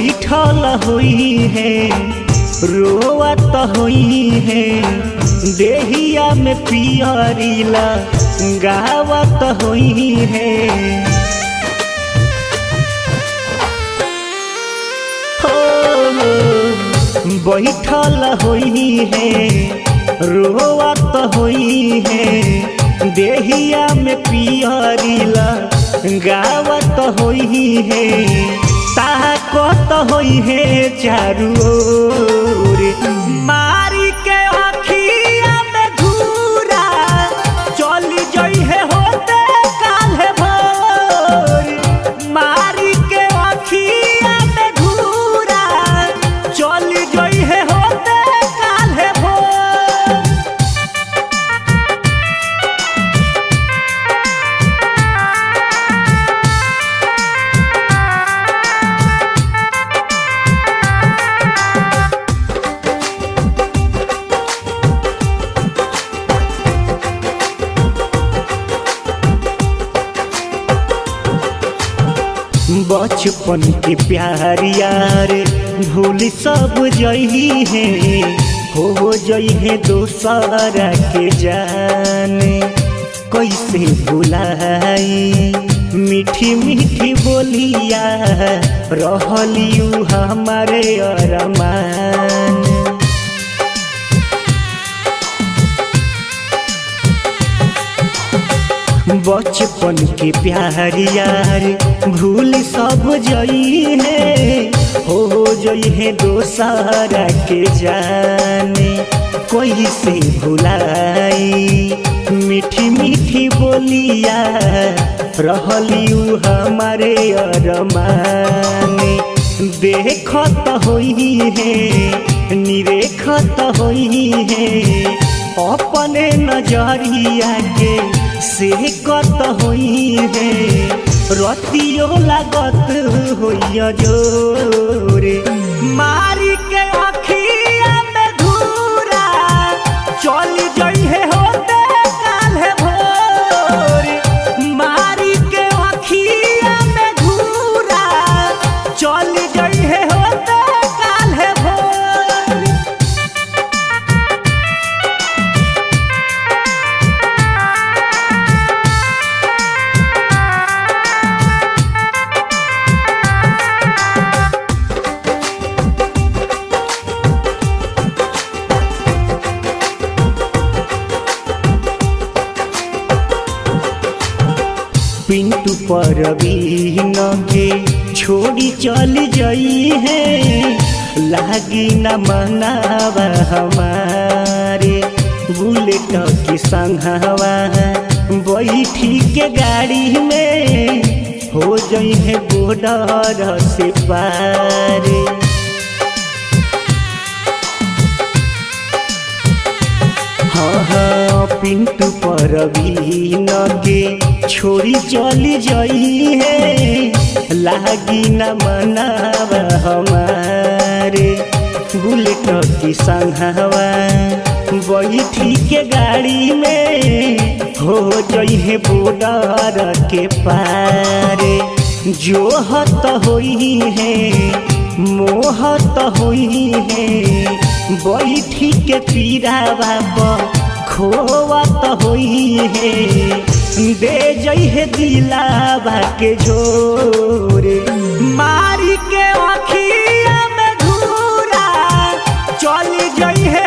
बैठल होई है रोवत होई है देहिया में पियरीला गावत होई है बैठल होई है रोवत होई है देहिया में पियरीला गावत होई है ताकत होई है चारू ओर मारी के अखिया में धूरा चली जई है होते काल्हे भोर मारी के अखिया में धूरा चली जई है होते काल्हे भोर। बचपन के प्यार यार भूल सब जही है हो जही है दोसरा के जाने कैसे भुलाई मीठी मीठी बोलिया रहलियू हमारे अरमान बचपन के प्यार यार भूल सब जई है हो जई है दोसरा के जाने कोई से भुलाई मीठी मीठी बोलिया रहलियू हमारे अरमान देखत होई है निरेखत होई है अपने नजरिया के से कत होई है रतियो लागत होइया जोरे मारी के अखिया में धूरा चल जई है होते काल्हे भोर मारी के अखिया में धूरा चल जई है होते काल्हे भोर। पिंटू परवीन के छोड़ी चल जई है लागी न मनावा हमारे बुलेट की संघवा बैठी के गाड़ी में हो जई है बॉर्डर से पार हाँ पिंटू परवीन के छोड़ी चली जई है लागी न मनावा हमारे बुलेट की संघवा बैठी के गाड़ी में हो जई है बॉर्डर के पार जो हत होई है मोहत होई है बैठी के पीरावा पर खोवत होई है दे जई है दिलावा के झोरे मारी के अखिया में धूरा चली जई है